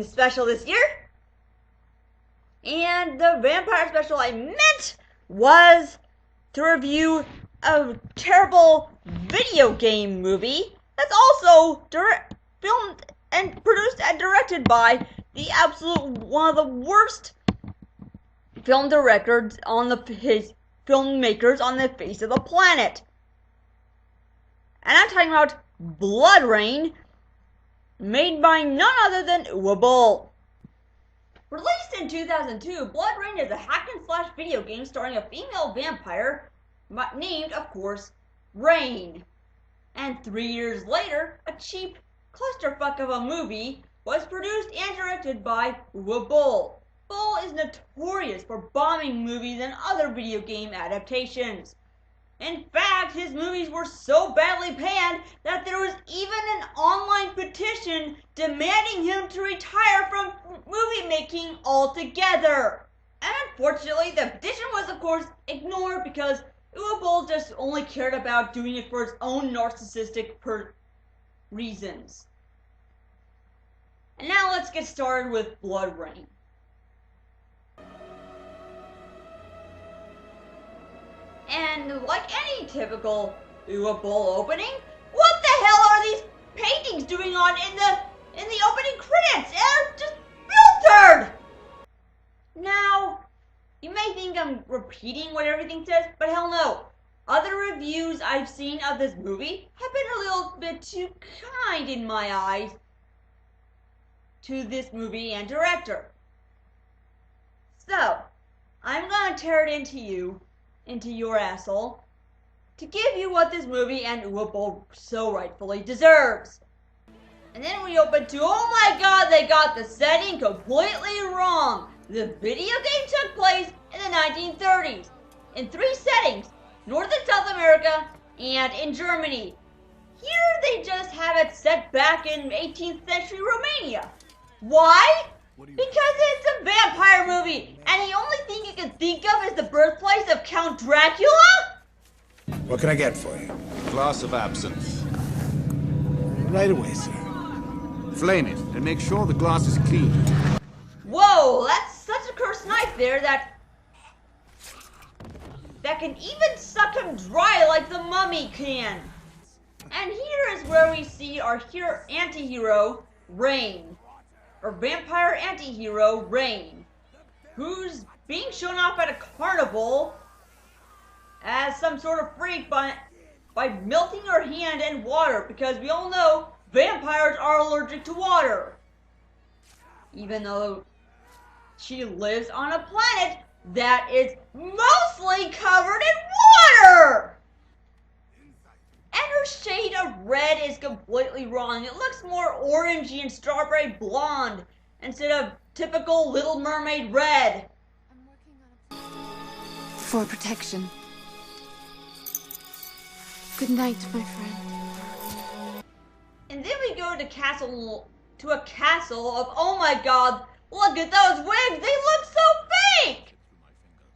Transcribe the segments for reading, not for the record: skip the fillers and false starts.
Halloween special this year. And the vampire special I meant was to review a terrible video game movie that's also filmed and produced and directed by the absolute one of the worst film directors filmmakers on the face of the planet. And I'm talking about Bloodrayne, made by none other than Uwe Boll. Released in 2002, Bloodrayne is a hack-and-slash video game starring a female vampire named, of course, Rain. And 3 years later, a cheap clusterfuck of a movie was produced and directed by Uwe Boll. Boll is notorious for bombing movies and other video game adaptations. In fact, his movies were so badly panned that there was even an online petition demanding him to retire from movie making altogether. And unfortunately, the petition was of course ignored because Uwe Boll just only cared about doing it for his own narcissistic reasons. And now let's get started with Bloodrayne. And like any typical Uwe Boll opening, what the hell are these paintings doing on in the opening credits? They're just filtered! Now, you may think I'm repeating what everything says, but hell no. Other reviews I've seen of this movie have been a little bit too kind in my eyes to this movie and director. So, I'm gonna tear it into your asshole, to give you what this movie and Uwe Boll so rightfully deserves. And then we open to, oh my god, they got the setting completely wrong. The video game took place in the 1930s, in 3 settings, North and South America, and in Germany. Here they just have it set back in 18th century Romania. Why? Because it's a vampire movie, and the only thing you can think of is the birthplace of Count Dracula? What can I get for you? Glass of absinthe. Right away, sir. Flame it, and make sure the glass is clean. Whoa, that's such a cursed knife there that can even suck him dry like the mummy can. And here is where we see our anti-hero, Rain. Or vampire anti-hero, Rain, who's being shown off at a carnival as some sort of freak by melting her hand in water, because we all know vampires are allergic to water. Even though she lives on a planet that is mostly covered in water! And her shade of red is completely wrong. It looks more orangey and strawberry blonde instead of typical Little Mermaid red. I'm working on for protection. Good night, my friend. And then we go to a castle of, oh my god, look at those wigs, they look so fake!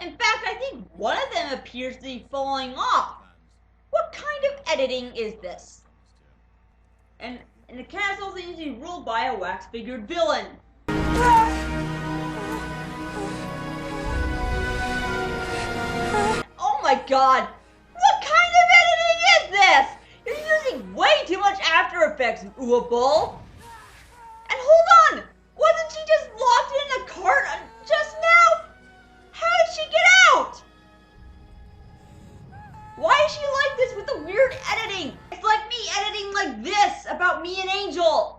In fact, I think one of them appears to be falling off. What kind of editing is this? And the castle seems to be ruled by a wax-figured villain. Oh my god! What kind of editing is this? You're using way too much After Effects, Uwe Boll. And hold on! Wasn't she just locked in a cart just now? How did she get out? Why is she like this with the weird editing? It's like me editing like this about me and Angel.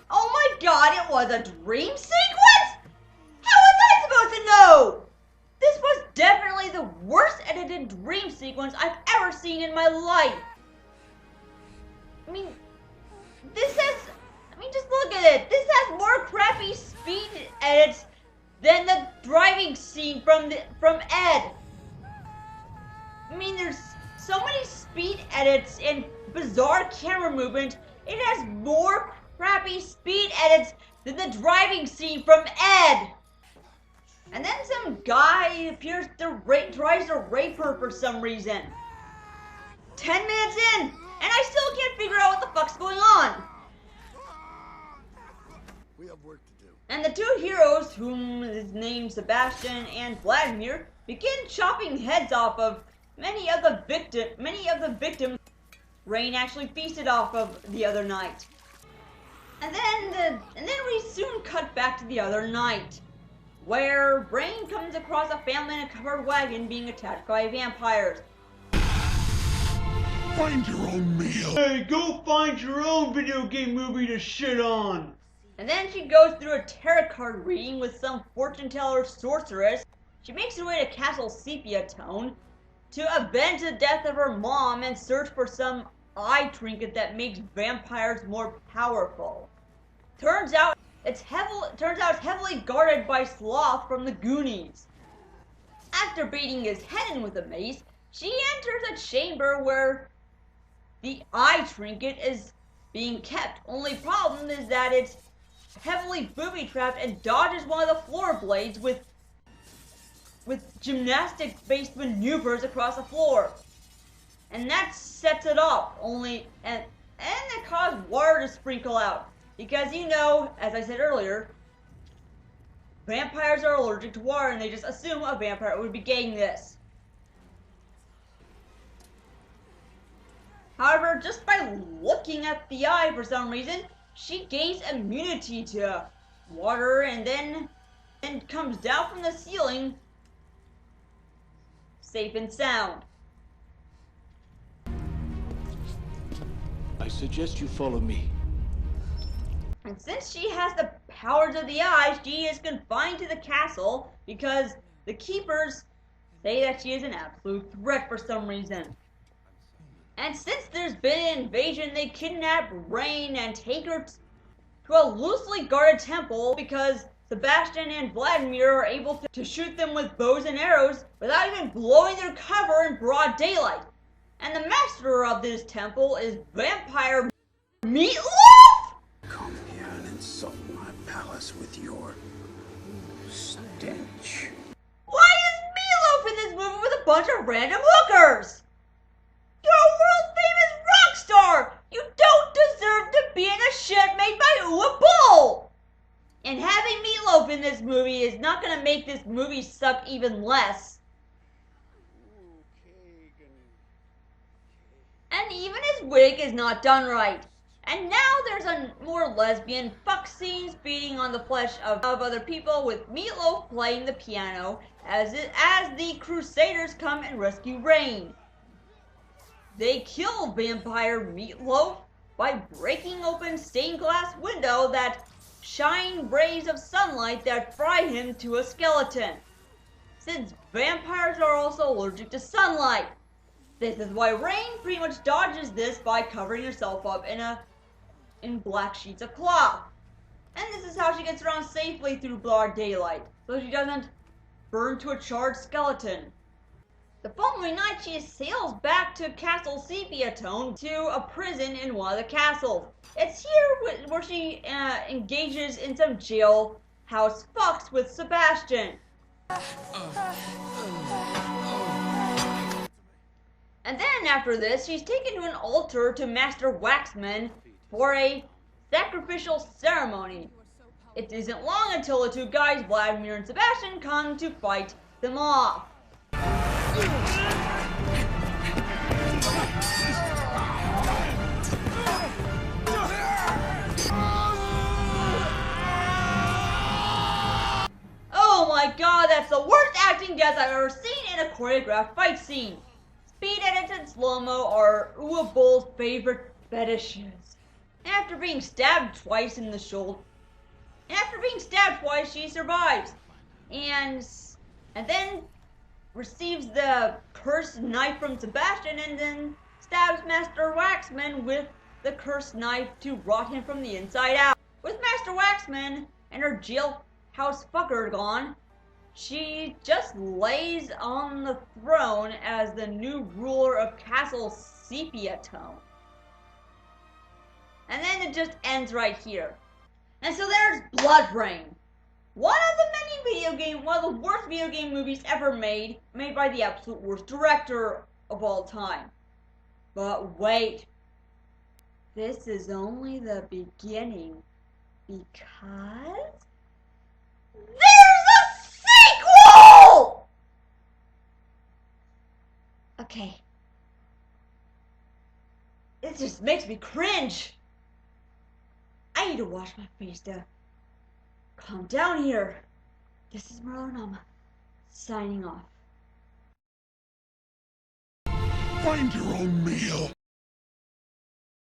Oh my god, it was a dream sequence? How was I supposed to know? This was definitely the worst edited dream sequence I've ever seen in my life. Just look at it. This has more crappy speed edits than the driving scene from Ed. There's so many speed edits and bizarre camera movement. It has more crappy speed edits than the driving scene from Ed. And then some guy appears to tries to rape her for some reason. 10 minutes in, and I still can't figure out what the fuck's going on. We have work to do. And the two heroes, whom is named Sebastian and Vladimir, begin chopping heads off of many of the victims Rain actually feasted off of the other night. And then we soon cut back to the other night, where Rain comes across a family in a covered wagon being attacked by vampires. Find your own meal. Hey, go find your own video game movie to shit on. And then she goes through a tarot card reading with some fortune teller sorceress. She makes her way to Castle Sepia Tone to avenge the death of her mom and search for some eye trinket that makes vampires more powerful. Turns out it's heavily guarded by Sloth from the Goonies. After beating his head in with a mace, she enters a chamber where the eye trinket is being kept. Only problem is that it's heavily booby-trapped and dodges one of the floor blades with gymnastic-based maneuvers across the floor. And that sets it off, and it caused water to sprinkle out. Because, you know, as I said earlier, vampires are allergic to water and they just assume a vampire would be getting this. However, just by looking at the eye for some reason, she gains immunity to water and then comes down from the ceiling safe and sound. I suggest you follow me. And since she has the powers of the eye, she is confined to the castle because the keepers say that she is an absolute threat for some reason. And since there's been an invasion, they kidnap Rain and take her to a loosely guarded temple because Sebastian and Vladimir are able to shoot them with bows and arrows without even blowing their cover in broad daylight. And the master of this temple is vampire Meat Loaf! Come here and insult my palace with your stench. Why is Meat Loaf in this movie with a bunch of random hookers? You're a world-famous rock star! You don't deserve to be in a shit made by Uwe Boll! And having Meat Loaf in this movie is not going to make this movie suck even less. And even his wig is not done right. And now there's a more lesbian fuck scenes beating on the flesh of other people with Meat Loaf playing the piano as the Crusaders come and rescue Rain. They kill vampire Meat Loaf by breaking open stained glass window that shine rays of sunlight that fry him to a skeleton. Since vampires are also allergic to sunlight. This is why Rain pretty much dodges this by covering herself up in black sheets of cloth. And this is how she gets around safely through broad daylight, so she doesn't burn to a charred skeleton. The following night, she sails back to Castle Sepia Tone to a prison in one of the castles. It's here where she engages in some jailhouse fucks with Sebastian. And then after this, she's taken to an altar to Master Waxman for a sacrificial ceremony. It isn't long until the two guys, Vladimir and Sebastian, come to fight them off. Oh my god, that's the worst acting death I've ever seen in a choreographed fight scene. Speed edits and slow-mo are Uwe Boll's favorite fetishes. After being stabbed twice in the shoulder, she survives, and then receives the cursed knife from Sebastian, and then stabs Master Waxman with the cursed knife to rot him from the inside out. With Master Waxman and her jailhouse fucker gone, she just lays on the throne as the new ruler of Castle Sepia Tone. And then it just ends right here. And so there's Bloodrayne. One of the many one of the worst video game movies ever made by the absolute worst director of all time. But wait, this is only the beginning, because there's a sequel! Okay. It just makes me cringe. I need to wash my face to calm down here. This is Marlyonama, signing off. Find your own meal.